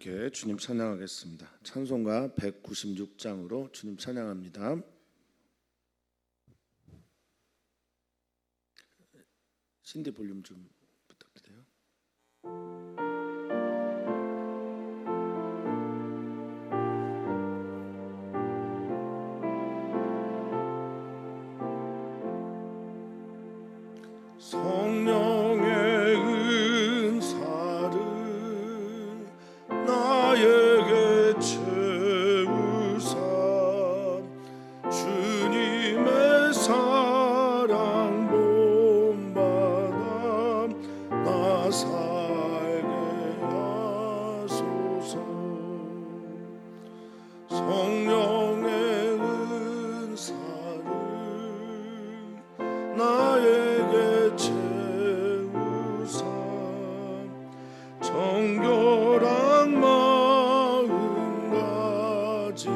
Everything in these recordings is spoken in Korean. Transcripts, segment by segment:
함께 주님 찬양하겠습니다. 찬송가 196장으로 주님 찬양합니다. 신디 볼륨 좀 부탁드려요. 성령의 은사를 나에게 채우사 주님의 사랑 본받아 나 살게 하소서. 성령의 은사를 나에게 채우사 정결한 마음 가지고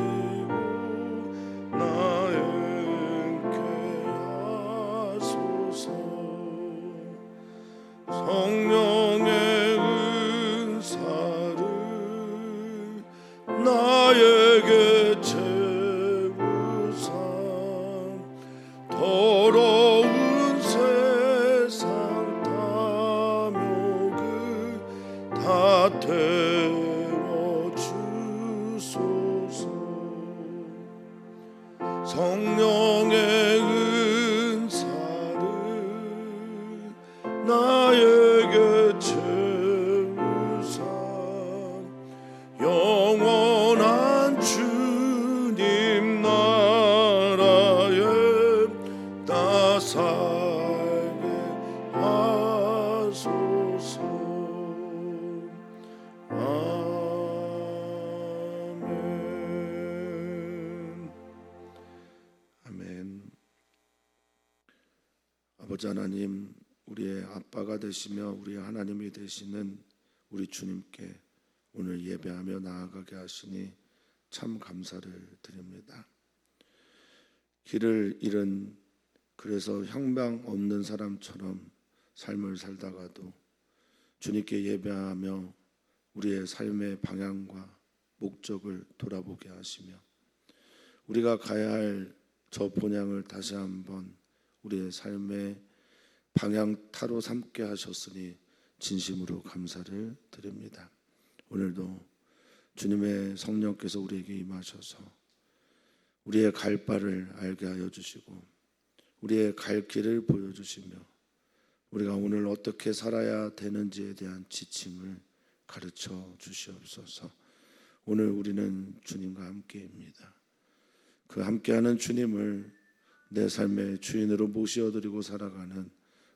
나 행케 하소서. 성령의 은사를 나에게 채우사 더러운 세상 탐욕을 다 태워주소서. 성령의 은사를 나에게 채우사 영원한 주님 나라에 나 살게 하소서. 아멘. 아멘. 아버지 하나님, 우리의 아빠가 되시며 우리의 하나님이 되시는 우리 주님께 오늘 예배하며 나아가게 하시니 참 감사를 드립니다. 길을 잃은 그래서 향방 없는 사람처럼 삶을 살다가도 주님께 예배하며 우리의 삶의 방향과 목적을 돌아보게 하시며 우리가 가야 할 저 본향을 다시 한번 우리의 삶의 방향타로 삼게 하셨으니 진심으로 감사를 드립니다. 오늘도 주님의 성령께서 우리에게 임하셔서 우리의 갈 바를 알게 하여 주시고 우리의 갈 길을 보여주시며 우리가 오늘 어떻게 살아야 되는지에 대한 지침을 가르쳐 주시옵소서. 오늘 우리는 주님과 함께입니다. 그 함께하는 주님을 내 삶의 주인으로 모셔드리고 살아가는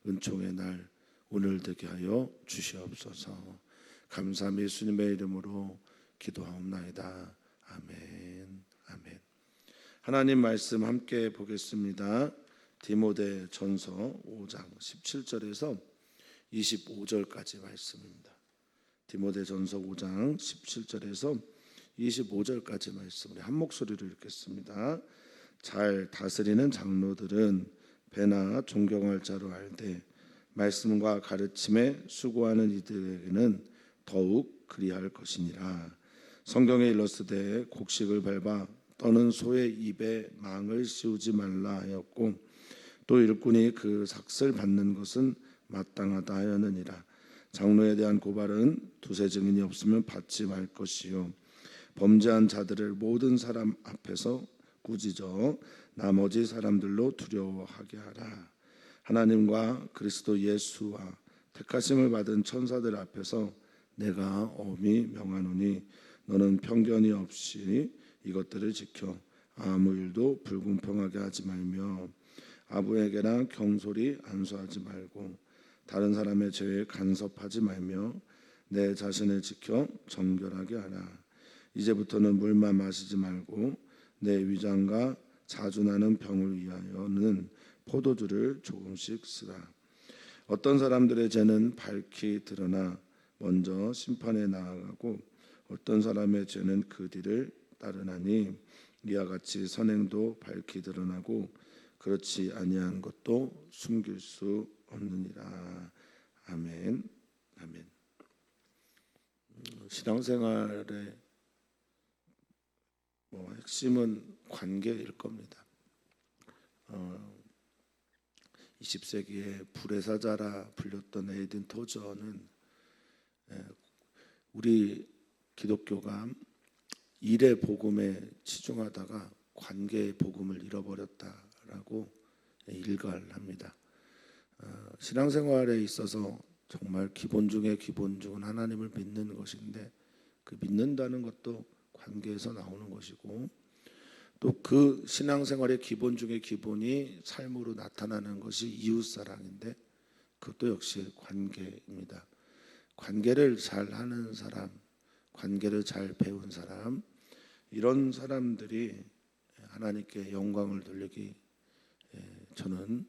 은총의 날 오늘 되게 하여 주시옵소서. 감사함 예수님의 이름으로 기도하옵나이다. 아멘. 아멘. 하나님 말씀 함께 보겠습니다. 디모데전서 5장 17절에서 25절까지 말씀입니다. 디모데전서 5장 17절에서 25절까지 말씀 우리 한 목소리로 읽겠습니다. 잘 다스리는 장로들은 배나 존경할 자로 알되 말씀과 가르침에 수고하는 이들에게는 더욱 그리할 것이니라. 성경에 일렀으되 곡식을 밟아 떠는 소의 입에 망을 씌우지 말라 하였고 또 일꾼이 그 삭을 받는 것은 마땅하다 하였느니라. 장로에 대한 고발은 두세 증인이 없으면 받지 말 것이요 범죄한 자들을 모든 사람 앞에서 꾸짖어 나머지 사람들로 두려워하게 하라. 하나님과 그리스도 예수와 택하심을 받은 천사들 앞에서 내가 엄히 명하노니 너는 편견이 없이 이것들을 지켜 아무 일도 불공평하게 하지 말며 아부에게나 경솔히 안수하지 말고 다른 사람의 죄에 간섭하지 말며 내 자신을 지켜 정결하게 하라. 이제부터는 물만 마시지 말고 내 위장과 자주 나는 병을 위하여는 포도주를 조금씩 쓰라. 어떤 사람들의 죄는 밝히 드러나 먼저 심판에 나아가고 어떤 사람의 죄는 그 뒤를 따르나니 이와 같이 선행도 밝히 드러나고 그렇지 아니한 것도 숨길 수 없느니라. 아멘. 아멘. 신앙생활의 핵심은 관계일 겁니다. 20세기에 불의 사자라 불렸던 에이든 토저는 우리 기독교가 일의 복음에 치중하다가 관계의 복음을 잃어버렸다라고 일갈합니다. 신앙생활에 있어서 정말 기본 중에 기본 중은 하나님을 믿는 것인데, 그 믿는다는 것도 관계에서 나오는 것이고, 또 그 신앙생활의 기본 중에 기본이 삶으로 나타나는 것이 이웃사랑인데, 그것도 역시 관계입니다. 관계를 잘 하는 사람, 관계를 잘 배운 사람, 이런 사람들이 하나님께 영광을 돌리기 저는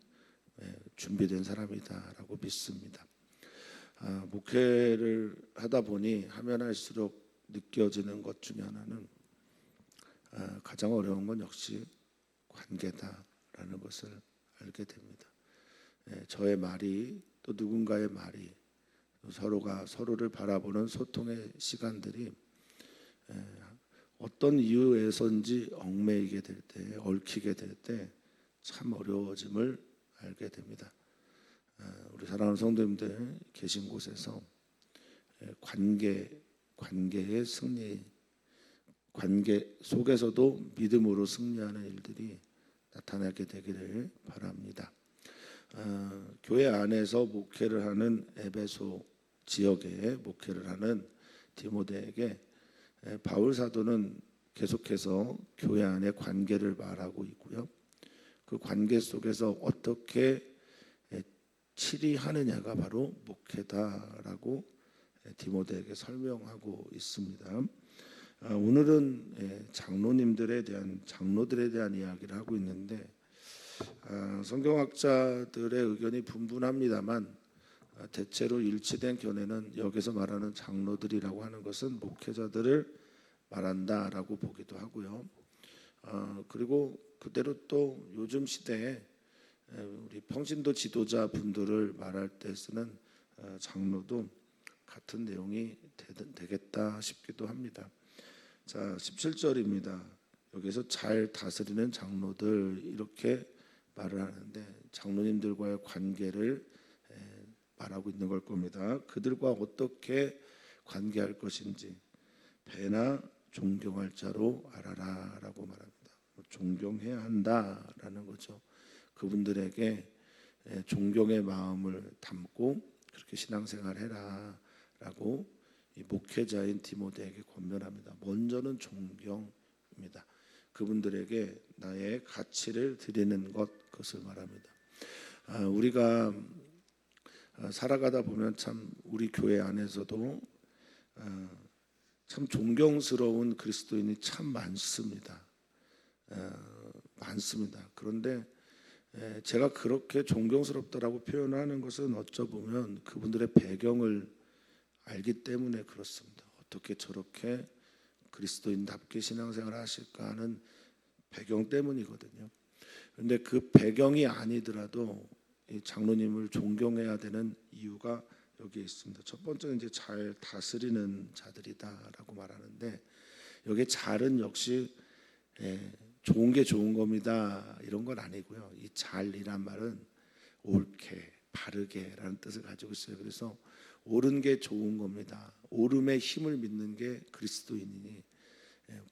준비된 사람이다라고 믿습니다. 목회를 하다 보니 하면 할수록 느껴지는 것 중에 하나는 가장 어려운 건 역시 관계다라는 것을 알게 됩니다. 저의 말이 또 누군가의 말이 서로가 서로를 바라보는 소통의 시간들이 어떤 이유에서인지 얽매이게 될 때, 얽히게 될 때 참 어려워짐을 알게 됩니다. 우리 사랑하는 성도님들 계신 곳에서 관계의 승리, 관계 속에서도 믿음으로 승리하는 일들이 나타나게 되기를 바랍니다. 교회 안에서 목회를 하는 에베소 지역에 목회를 하는 디모데에게 바울 사도는 계속해서 교회 안의 관계를 말하고 있고요. 그 관계 속에서 어떻게 치리하느냐가 바로 목회다라고 디모데에게 설명하고 있습니다. 오늘은 장로들에 대한 이야기를 하고 있는데, 성경학자들의 의견이 분분합니다만 대체로 일치된 견해는 여기서 말하는 장로들이라고 하는 것은 목회자들을 말한다라고 보기도 하고요. 그리고 그대로 또 요즘 시대에 우리 평신도 지도자 분들을 말할 때 쓰는 장로도 같은 내용이 되겠다 싶기도 합니다. 자, 17절입니다. 여기서 잘 다스리는 장로들 이렇게 말을 하는데, 장로님들과의 관계를 말하고 있는 걸 겁니다. 그들과 어떻게 관계할 것인지 배나 존경할 자로 알아라라고 말합니다. 존경해야 한다라는 거죠. 그분들에게 존경의 마음을 담고 그렇게 신앙생활해라라고 이 목회자인 디모데에게 권면합니다. 먼저는 존경입니다. 그분들에게 나의 가치를 드리는 그것을 말합니다. 우리가 살아가다 보면 참 우리 교회 안에서도 참 존경스러운 그리스도인이 참 많습니다. 그런데 제가 그렇게 존경스럽다라고 표현하는 것은 어쩌보면 그분들의 배경을 알기 때문에 그렇습니다. 어떻게 저렇게 그리스도인답게 신앙생활을 하실까 하는 배경 때문이거든요. 그런데 그 배경이 아니더라도 이 장로님을 존경해야 되는 이유가 여기에 있습니다. 첫 번째는 이제 잘 다스리는 자들이다라고 말하는데, 여기 잘은 역시 좋은 게 좋은 겁니다 이런 건 아니고요. 이 잘이란 말은 옳게, 바르게라는 뜻을 가지고 있어요. 그래서 옳은 게 좋은 겁니다. 옳음의 힘을 믿는 게 그리스도인이니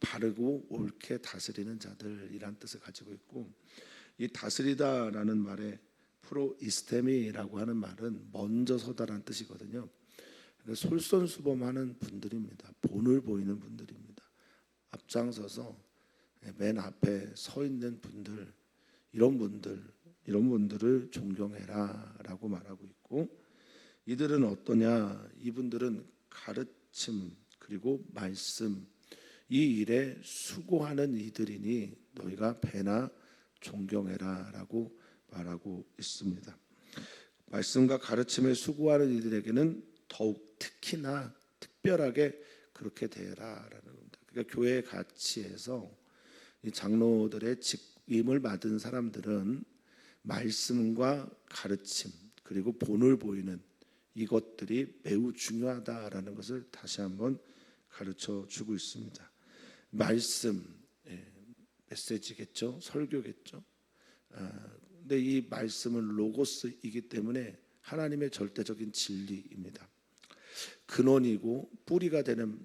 바르고 옳게 다스리는 자들이란 뜻을 가지고 있고, 이 다스리다라는 말에 프로이스테미라고 하는 말은 먼저 서다라는 뜻이거든요. 그러니까 솔선수범하는 분들입니다. 본을 보이는 분들입니다. 앞장서서 맨 앞에 서 있는 분들, 이런 분들을 존경해라라고 말하고 있고, 이들은 어떠냐? 이분들은 가르침 그리고 말씀, 이 일에 수고하는 이들이니 너희가 배나 존경해라라고 말하고 있습니다. 말씀과 가르침에 수고하는 이들에게는 더욱 특히나 특별하게 그렇게 대해라라는 겁니다. 그러니까 교회의 가치에서 이 장로들의 직임을 맡은 사람들은 말씀과 가르침 그리고 본을 보이는 이것들이 매우 중요하다라는 것을 다시 한번 가르쳐 주고 있습니다. 말씀, 메시지겠죠, 설교겠죠. 근데 이 말씀은 로고스이기 때문에 하나님의 절대적인 진리입니다. 근원이고 뿌리가 되는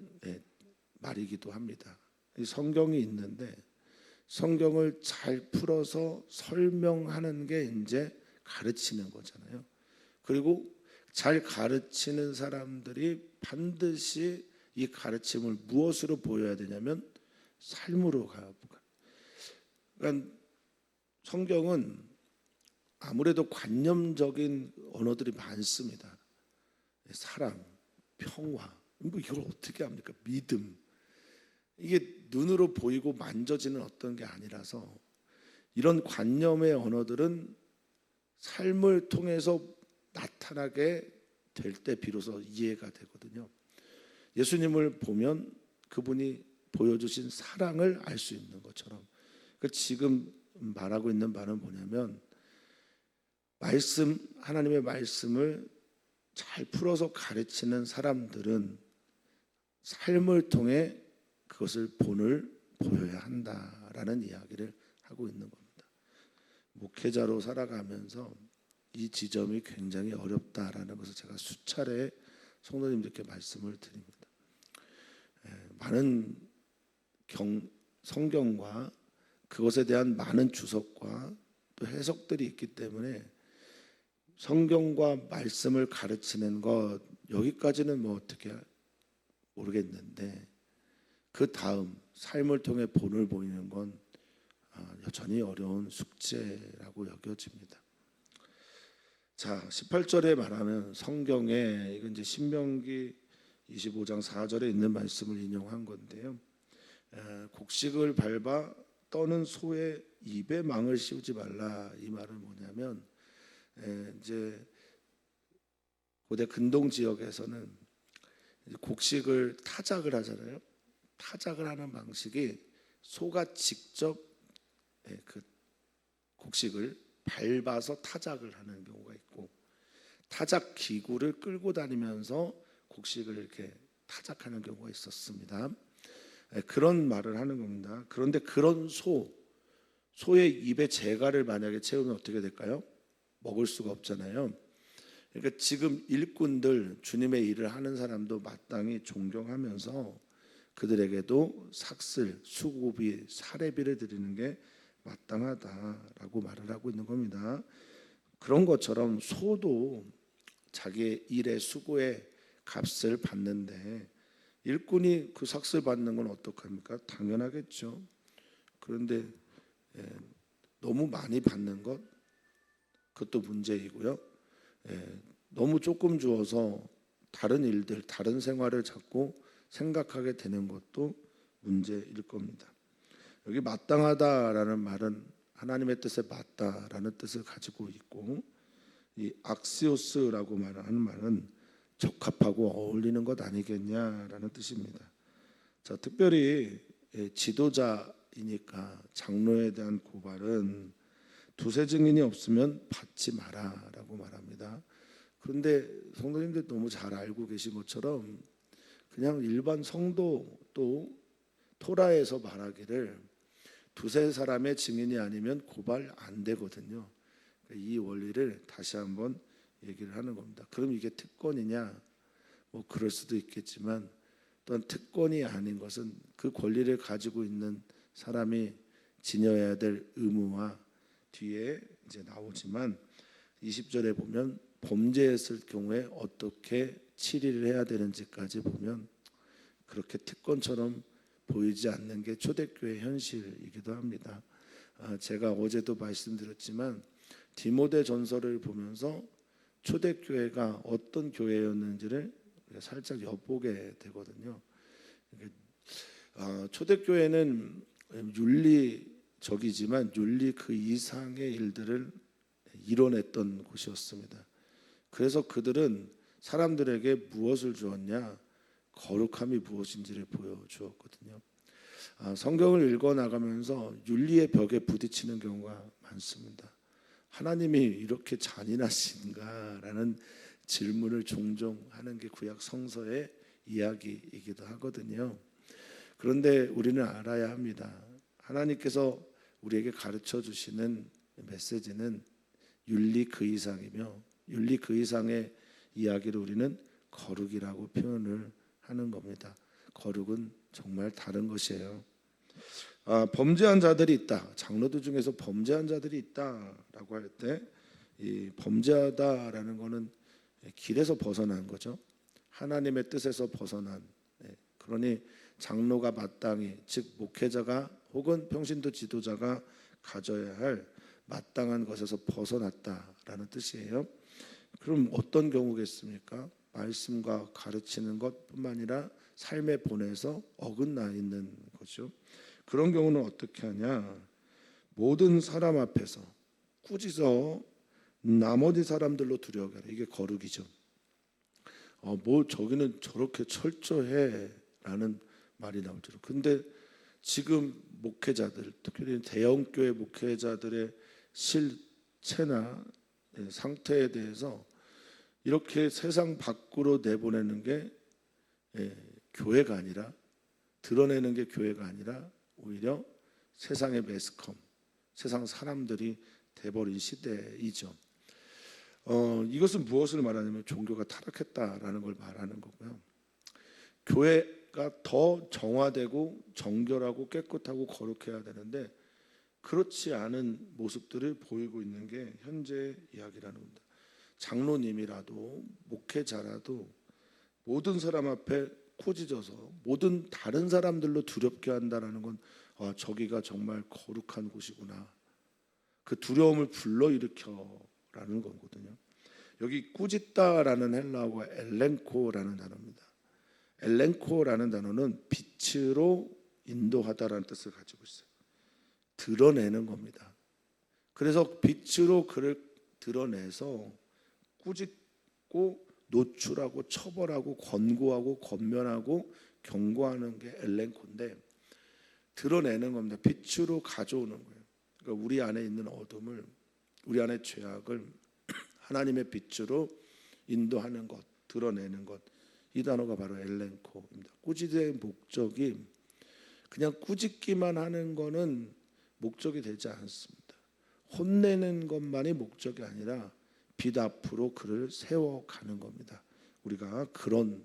말이기도 합니다. 이 성경이 있는데 성경을 잘 풀어서 설명하는 게 이제 가르치는 거잖아요. 그리고 잘 가르치는 사람들이 반드시 이 가르침을 무엇으로 보여야 되냐면 삶으로 가야. 그러니까 성경은 아무래도 관념적인 언어들이 많습니다. 사랑, 평화, 뭐 이걸 어떻게 합니까? 믿음. 이게 눈으로 보이고 만져지는 어떤 게 아니라서 이런 관념의 언어들은 삶을 통해서 나타나게 될 때 비로소 이해가 되거든요. 예수님을 보면 그분이 보여주신 사랑을 알 수 있는 것처럼, 지금 말하고 있는 바는 뭐냐면 말씀, 하나님의 말씀을 잘 풀어서 가르치는 사람들은 삶을 통해 그것을 본을 보여야 한다라는 이야기를 하고 있는 겁니다. 목회자로 살아가면서 이 지점이 굉장히 어렵다라는 것을 제가 수차례 성도님들께 말씀을 드립니다. 많은 성경과 그것에 대한 많은 주석과 또 해석들이 있기 때문에 성경과 말씀을 가르치는 것 여기까지는 뭐 어떻게 모르겠는데 그 다음 삶을 통해 본을 보이는 건 여전히 어려운 숙제라고 여겨집니다. 자, 18절에 말하는 성경에 이건 이제 신명기 25장 4절에 있는 말씀을 인용한 건데요. 곡식을 밟아 떠는 소의 입에 망을 씌우지 말라. 이 말은 뭐냐면 이제 고대 근동 지역에서는 곡식을 타작을 하잖아요. 타작을 하는 방식이 소가 직접 그 곡식을 밟아서 타작을 하는 경우가 있고 타작 기구를 끌고 다니면서 곡식을 이렇게 타작하는 경우가 있었습니다. 그런 말을 하는 겁니다. 그런데 그런 소의 입에 재갈을 만약에 채우면 어떻게 될까요? 먹을 수가 없잖아요. 그러니까 지금 일꾼들, 주님의 일을 하는 사람도 마땅히 존경하면서 그들에게도 삭슬, 수고비, 사례비를 드리는 게 마땅하다라고 말을 하고 있는 겁니다. 그런 것처럼 소도 자기의 일의 수고의 값을 받는데 일꾼이 그 삭슬 받는 건 어떡합니까? 당연하겠죠. 그런데 너무 많이 받는 것 그것도 문제이고요. 너무 조금 주어서 다른 일들, 다른 생활을 자꾸 생각하게 되는 것도 문제일 겁니다. 여기 마땅하다라는 말은 하나님의 뜻에 맞다라는 뜻을 가지고 있고 이 악시오스라고 말하는 말은 적합하고 어울리는 것 아니겠냐라는 뜻입니다. 자, 특별히 지도자이니까 장로에 대한 고발은 두세 증인이 없으면 받지 마라라고 말합니다. 그런데 성도님들 너무 잘 알고 계신 것처럼 그냥 일반 성도도 토라에서 말하기를 두세 사람의 증인이 아니면 고발 안 되거든요. 이 원리를 다시 한번 얘기를 하는 겁니다. 그럼 이게 특권이냐? 뭐 그럴 수도 있겠지만 또한 특권이 아닌 것은 그 권리를 가지고 있는 사람이 지녀야 될 의무와 뒤에 이제 나오지만 20절에 보면 범죄했을 경우에 어떻게 치리를 해야 되는지까지 보면 그렇게 특권처럼 보이지 않는 게 초대교회 현실이기도 합니다. 제가 어제도 말씀드렸지만 디모데 전서를 보면서 초대교회가 어떤 교회였는지를 살짝 엿보게 되거든요. 초대교회는 윤리적이지만 윤리 그 이상의 일들을 이뤄냈던 곳이었습니다. 그래서 그들은 사람들에게 무엇을 주었냐? 거룩함이 무엇인지를 보여주었거든요. 성경을 읽어나가면서 윤리의 벽에 부딪히는 경우가 많습니다. 하나님이 이렇게 잔인하신가라는 질문을 종종 하는 게 구약 성서의 이야기이기도 하거든요. 그런데 우리는 알아야 합니다. 하나님께서 우리에게 가르쳐 주시는 메시지는 윤리 그 이상이며 윤리 그 이상의 이야기를 우리는 거룩이라고 표현을 하는 겁니다. 거룩은 정말 다른 것이에요. 범죄한 자들이 있다. 장로들 중에서 범죄한 자들이 있다라고 할 때 이 범죄하다라는 것은 길에서 벗어난 거죠. 하나님의 뜻에서 벗어난. 그러니 장로가 마땅히, 즉 목회자가 혹은 평신도 지도자가 가져야 할 마땅한 것에서 벗어났다라는 뜻이에요. 그럼 어떤 경우겠습니까? 말씀과 가르치는 것뿐만 아니라 삶에 본해서 어긋나 있는 거죠. 그런 경우는 어떻게 하냐? 모든 사람 앞에서 꾸짖어 나머지 사람들로 두려워하게 하라. 이게 거룩이죠. 뭐 저기는 저렇게 철저해라는 말이 나오죠. 근데 지금 목회자들, 특히 대형교회 목회자들의 실체나 상태에 대해서 이렇게 세상 밖으로 내보내는 게 교회가 아니라, 드러내는 게 교회가 아니라 오히려 세상의 매스컴, 세상 사람들이 돼버린 시대이죠. 이것은 무엇을 말하냐면 종교가 타락했다라는 걸 말하는 거고요. 교회가 더 정화되고 정결하고 깨끗하고 거룩해야 되는데 그렇지 않은 모습들을 보이고 있는 게 현재 이야기라는 겁니다. 장로님이라도 목회자라도 모든 사람 앞에 꾸짖어서 모든 다른 사람들로 두렵게 한다는 건 저기가 정말 거룩한 곳이구나. 그 두려움을 불러일으켜라는 거거든요. 여기 꾸짖다라는 헬라어가 엘렌코라는 단어입니다. 엘렌코라는 단어는 빛으로 인도하다라는 뜻을 가지고 있어요. 드러내는 겁니다. 그래서 빛으로 그를 드러내서 꾸짖고 노출하고 처벌하고 권고하고 권면하고 경고하는 게 엘렌코인데 드러내는 겁니다. 빛으로 가져오는 거예요. 그러니까 우리 안에 있는 어둠을, 우리 안에 죄악을 하나님의 빛으로 인도하는 것, 드러내는 것. 이 단어가 바로 엘렌코입니다. 꾸짖의 목적이 그냥 꾸짖기만 하는 거는 목적이 되지 않습니다. 혼내는 것만이 목적이 아니라 빛 앞으로 그를 세워가는 겁니다. 우리가 그런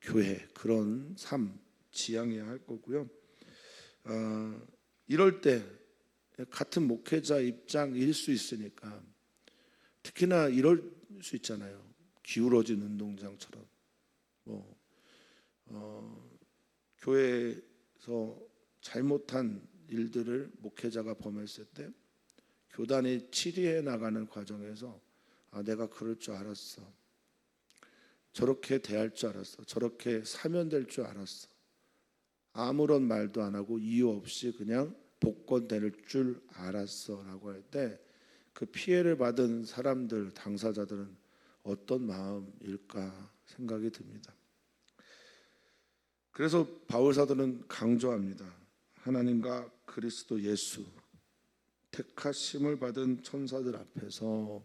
교회, 그런 삶 지향해야 할 거고요. 이럴 때 같은 목회자 입장일 수 있으니까 특히나 이럴 수 있잖아요. 기울어진 운동장처럼 교회에서 잘못한 일들을 목회자가 범했을 때 교단이 치리해 나가는 과정에서 내가 그럴 줄 알았어. 저렇게 대할 줄 알았어. 저렇게 사면될 줄 알았어. 아무런 말도 안 하고 이유 없이 그냥 복권될 줄 알았어 라고 할 때 그 피해를 받은 사람들, 당사자들은 어떤 마음일까 생각이 듭니다. 그래서 바울 사도는 강조합니다. 하나님과 그리스도 예수 택하심을 받은 천사들 앞에서,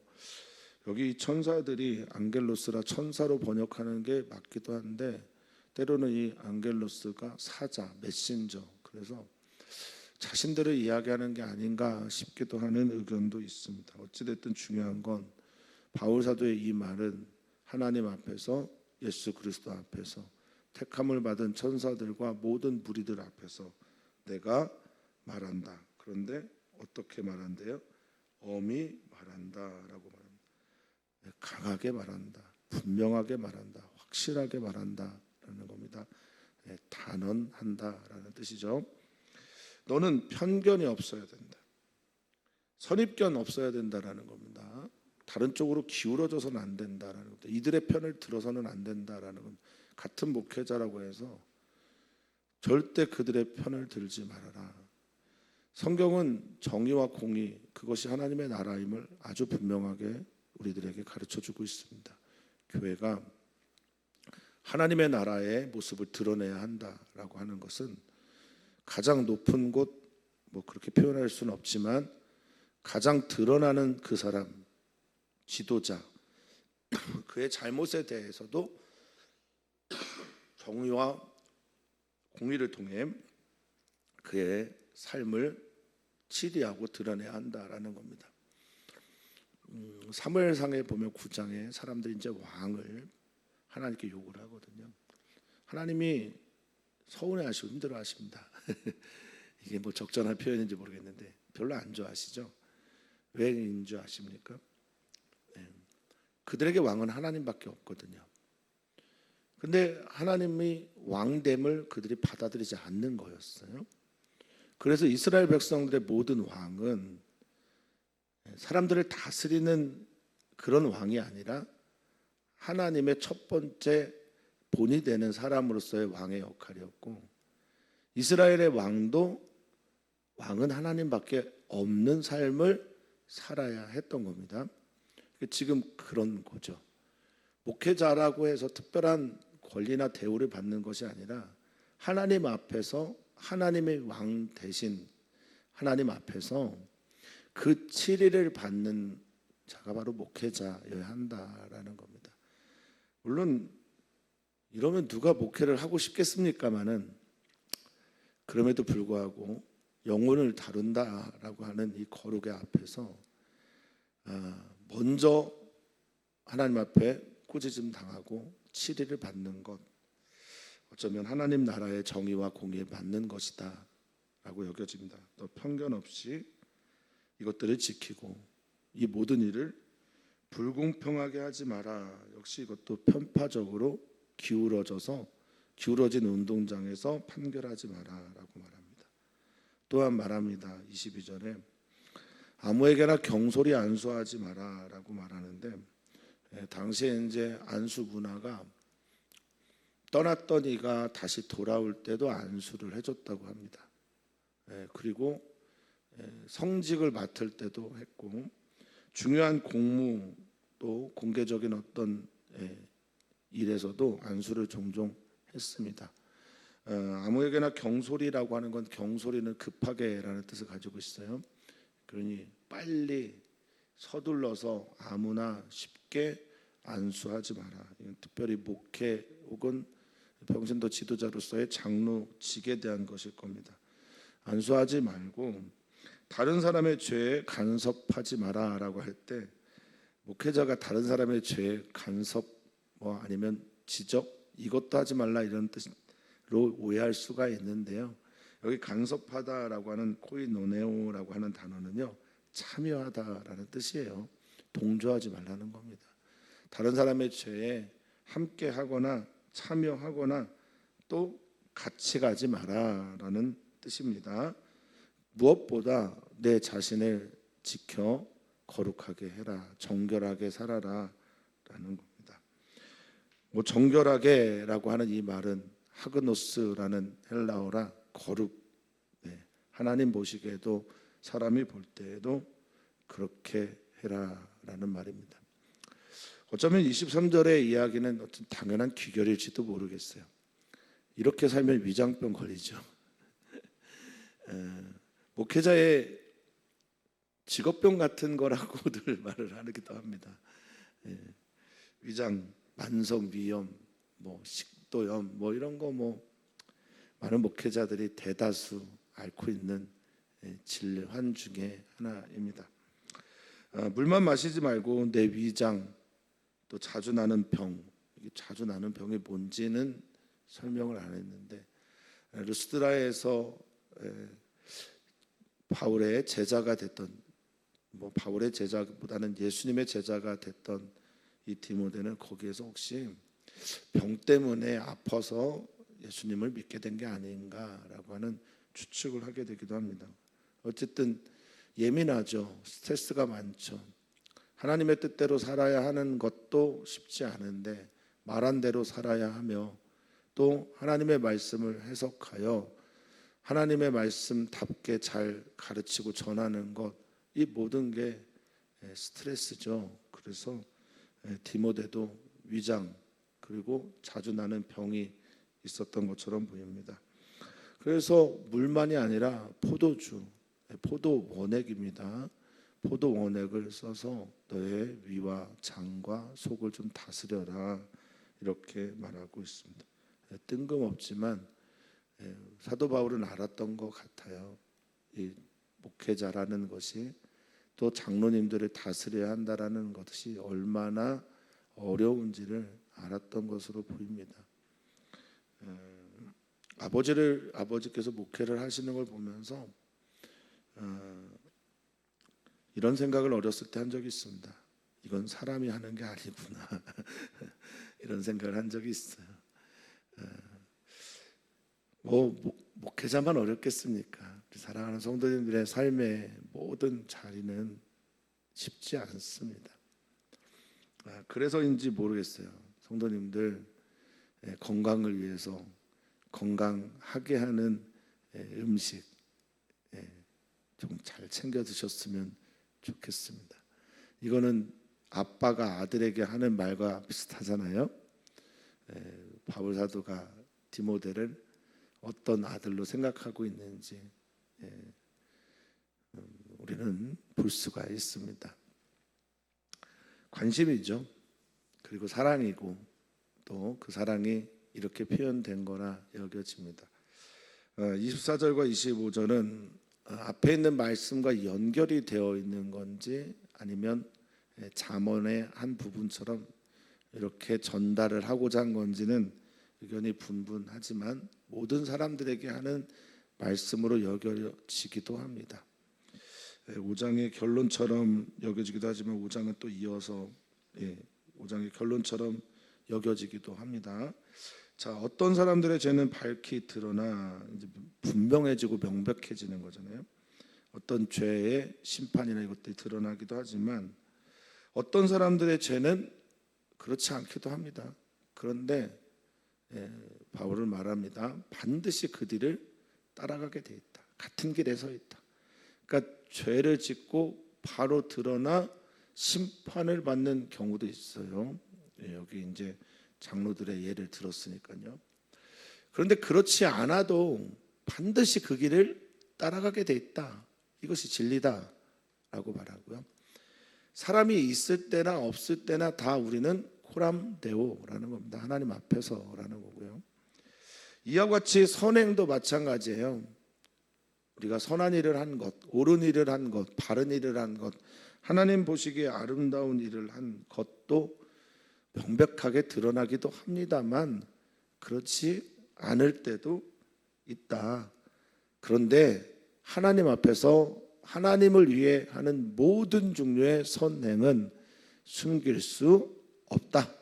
여기 천사들이 안겔로스라 천사로 번역하는 게 맞기도 한데 때로는 이 안겔로스가 사자, 메신저, 그래서 자신들을 이야기하는 게 아닌가 싶기도 하는 의견도 있습니다. 어찌됐든 중요한 건 바울 사도의 이 말은 하나님 앞에서, 예수 그리스도 앞에서, 택함을 받은 천사들과 모든 무리들 앞에서 내가 말한다. 그런데 어떻게 말한대요? 엄히 말한다라고 말합니다. 강하게 말한다, 분명하게 말한다, 확실하게 말한다라는 겁니다. 단언한다라는 뜻이죠. 너는 편견이 없어야 된다. 선입견 없어야 된다라는 겁니다. 다른 쪽으로 기울어져서는 안 된다라는 겁니다. 이들의 편을 들어서는 안 된다라는 겁니다. 같은 목회자라고 해서 절대 그들의 편을 들지 말아라. 성경은 정의와 공의, 그것이 하나님의 나라임을 아주 분명하게 우리들에게 가르쳐주고 있습니다. 교회가 하나님의 나라의 모습을 드러내야 한다라고 하는 것은 가장 높은 곳, 그렇게 표현할 수는 없지만 가장 드러나는 그 사람, 지도자, 그의 잘못에 대해서도 정의와 공의를 통해 그의 삶을 치리하고 드러내야 한다라는 겁니다. 사무엘상에 보면 9장에 사람들이 이제 왕을 하나님께 요구를 하거든요. 하나님이 서운해하시고 힘들어하십니다. 이게 뭐 적절한 표현인지 모르겠는데 별로 안 좋아하시죠? 왜인 줄 아십니까? 네. 그들에게 왕은 하나님밖에 없거든요. 근데 하나님이 왕됨을 그들이 받아들이지 않는 거였어요. 그래서 이스라엘 백성들의 모든 왕은 사람들을 다스리는 그런 왕이 아니라 하나님의 첫 번째 본이 되는 사람으로서의 왕의 역할이었고, 이스라엘의 왕은 하나님밖에 없는 삶을 살아야 했던 겁니다. 지금 그런 거죠. 목회자라고 해서 특별한 권리나 대우를 받는 것이 아니라 하나님 앞에서 하나님의 왕 대신 하나님 앞에서 그 치리를 받는 자가 바로 목회자여야 한다라는 겁니다. 물론 이러면 누가 목회를 하고 싶겠습니까마는, 그럼에도 불구하고 영혼을 다룬다라고 하는 이 거룩의 앞에서 먼저 하나님 앞에 꾸짖음 당하고 치리를 받는 것, 어쩌면 하나님 나라의 정의와 공의에 맞는 것이다 라고 여겨집니다. 또 편견 없이 이것들을 지키고 이 모든 일을 불공평하게 하지 마라. 역시 이것도 편파적으로 기울어진 운동장에서 판결하지 마라 라고 말합니다. 또한 말합니다. 22절에 아무에게나 경솔히 안수하지 마라 라고 말하는데, 당시에 이제 안수 문화가 떠났던 이가 다시 돌아올 때도 안수를 해줬다고 합니다. 그리고 성직을 맡을 때도 했고, 중요한 공무 또 공개적인 어떤 일에서도 안수를 종종 했습니다. 아무에게나 경솔이라고 하는 건, 경솔이는 급하게라는 뜻을 가지고 있어요. 그러니 빨리 서둘러서 아무나 쉽게 안수하지 마라. 이건 특별히 목회 혹은 평신도 지도자로서의 장로직에 대한 것일 겁니다. 안수하지 말고 다른 사람의 죄에 간섭하지 마라라고 할 때, 목회자가 다른 사람의 죄에 간섭 아니면 지적, 이것도 하지 말라 이런 뜻으로 오해할 수가 있는데요. 여기 간섭하다라고 하는 코이노네오라고 하는 단어는요, 참여하다라는 뜻이에요. 동조하지 말라는 겁니다. 다른 사람의 죄에 함께 하거나 참여하거나 또 같이 가지 마라라는 뜻입니다. 무엇보다 내 자신을 지켜 거룩하게 해라, 정결하게 살아라 라는 겁니다. 정결하게라고 하는 이 말은 하그노스라는 헬라어라 거룩, 하나님 보시기에도 사람이 볼 때에도 그렇게 해라라는 말입니다. 어쩌면 23절의 이야기는 어떤 당연한 귀결일지도 모르겠어요. 이렇게 살면 위장병 걸리죠. 목회자의 직업병 같은 거라고들 말을 하기도 합니다. 위장, 만성 위염, 식도염, 이런 거 많은 목회자들이 대다수 앓고 있는 질환 중에 하나입니다. 물만 마시지 말고 내 위장, 또 자주 나는 병, 자주 나는 병이 뭔지는 설명을 안 했는데, 루스드라에서 바울의 제자가 됐던, 바울의 제자보다는 예수님의 제자가 됐던 이 디모데는 거기에서 혹시 병 때문에 아파서 예수님을 믿게 된 게 아닌가라고 하는 추측을 하게 되기도 합니다. 어쨌든 예민하죠. 스트레스가 많죠. 하나님의 뜻대로 살아야 하는 것도 쉽지 않은데 말한 대로 살아야 하며, 또 하나님의 말씀을 해석하여 하나님의 말씀답게 잘 가르치고 전하는 것, 이 모든 게 스트레스죠. 그래서 디모데도 위장 그리고 자주 나는 병이 있었던 것처럼 보입니다. 그래서 물만이 아니라 포도주, 포도 원액입니다. 포도 원액을 써서 너의 위와 장과 속을 좀 다스려라, 이렇게 말하고 있습니다. 뜬금없지만 사도 바울은 알았던 것 같아요. 이 목회자라는 것이, 또 장로님들을 다스려야 한다라는 것이 얼마나 어려운지를 알았던 것으로 보입니다. 아버지께서 목회를 하시는 걸 보면서 이런 생각을 어렸을 때 한 적이 있습니다. 이건 사람이 하는 게 아니구나. 이런 생각을 한 적이 있어요. 목회자만 어렵겠습니까? 우리 사랑하는 성도님들의 삶의 모든 자리는 쉽지 않습니다. 그래서인지 모르겠어요. 성도님들 건강을 위해서 건강하게 하는 음식 좀 잘 챙겨 드셨으면 좋겠습니다. 이거는 아빠가 아들에게 하는 말과 비슷하잖아요. 바울 사도가 디모데를 어떤 아들로 생각하고 있는지 우리는 볼 수가 있습니다. 관심이죠. 그리고 사랑이고, 또 그 사랑이 이렇게 표현된 거라 여겨집니다. 24절과 25절은 앞에 있는 말씀과 연결이 되어 있는 건지, 아니면 잠언의 한 부분처럼 이렇게 전달을 하고자 한 건지는 의견이 분분하지만 모든 사람들에게 하는 말씀으로 여겨지기도 합니다. 5장의 결론처럼 여겨지기도 하지만 5장은 또 이어서 5장의 결론처럼 여겨지기도 합니다. 자, 어떤 사람들의 죄는 밝히 드러나 이제 분명해지고 명백해지는 거잖아요. 어떤 죄의 심판이나 이것들이 드러나기도 하지만 어떤 사람들의 죄는 그렇지 않기도 합니다. 그런데 바울은 말합니다. 반드시 그 뒤를 따라가게 돼 있다. 같은 길에 서 있다. 그러니까 죄를 짓고 바로 드러나 심판을 받는 경우도 있어요. 여기 이제 장로들의 예를 들었으니까요. 그런데 그렇지 않아도 반드시 그 길을 따라가게 돼 있다. 이것이 진리다라고 말하고요. 사람이 있을 때나 없을 때나 다 우리는 코람데오라는 겁니다. 하나님 앞에서라는 거고요. 이와 같이 선행도 마찬가지예요. 우리가 선한 일을 한 것, 옳은 일을 한 것, 바른 일을 한 것, 하나님 보시기에 아름다운 일을 한 것도 명백하게 드러나기도 합니다만 그렇지 않을 때도 있다. 그런데 하나님 앞에서 하나님을 위해 하는 모든 종류의 선행은 숨길 수 없다.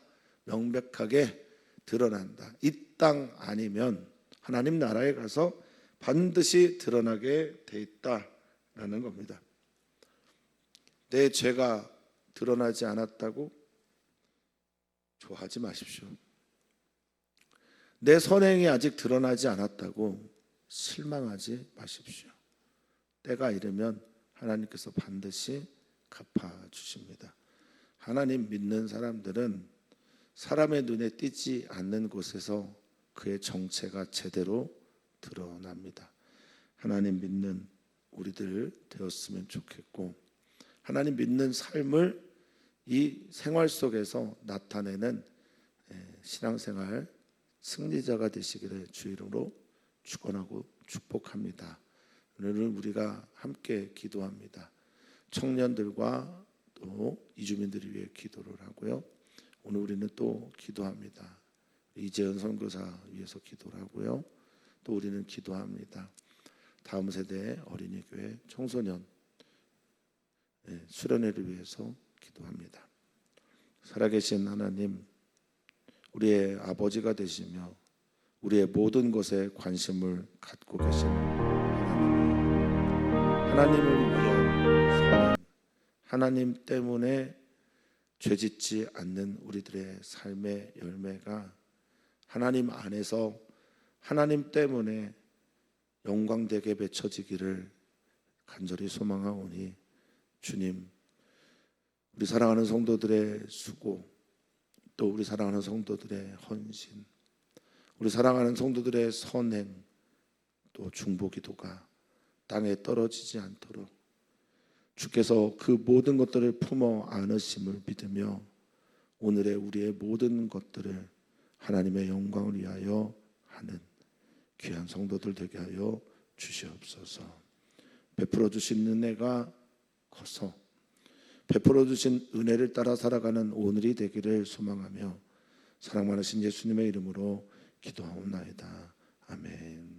명백하게 드러난다. 이 땅 아니면 하나님 나라에 가서 반드시 드러나게 돼 있다라는 겁니다. 내 죄가 드러나지 않았다고 좋아하지 마십시오. 내 선행이 아직 드러나지 않았다고 실망하지 마십시오. 때가 이르면 하나님께서 반드시 갚아주십니다. 하나님 믿는 사람들은 사람의 눈에 띄지 않는 곳에서 그의 정체가 제대로 드러납니다. 하나님 믿는 우리들 되었으면 좋겠고, 하나님 믿는 삶을 이 생활 속에서 나타내는 신앙생활 승리자가 되시기를 주 이름으로 축원하고 축복합니다. 오늘은 우리가 함께 기도합니다. 청년들과 또 이주민들을 위해 기도를 하고요. 오늘 우리는 또 기도합니다. 이재은 선교사 위해서 기도를 하고요. 또 우리는 기도합니다. 다음 세대의 어린이교회 청소년 수련회를 위해서 기도합니다. 살아계신 하나님, 우리의 아버지가 되시며 우리의 모든 것에 관심을 갖고 계신 하나님을 위한 선행, 하나님 때문에 죄짓지 않는 우리들의 삶의 열매가 하나님 안에서 하나님 때문에 영광되게 맺혀지기를 간절히 소망하오니, 주님, 우리 사랑하는 성도들의 수고, 또 우리 사랑하는 성도들의 헌신, 우리 사랑하는 성도들의 선행, 또 중보기도가 땅에 떨어지지 않도록 주께서 그 모든 것들을 품어 안으심을 믿으며 오늘의 우리의 모든 것들을 하나님의 영광을 위하여 하는 귀한 성도들 되게 하여 주시옵소서. 베풀어 주신 은혜가 커서 베풀어 주신 은혜를 따라 살아가는 오늘이 되기를 소망하며 사랑 많으신 예수님의 이름으로 기도하옵나이다. 아멘.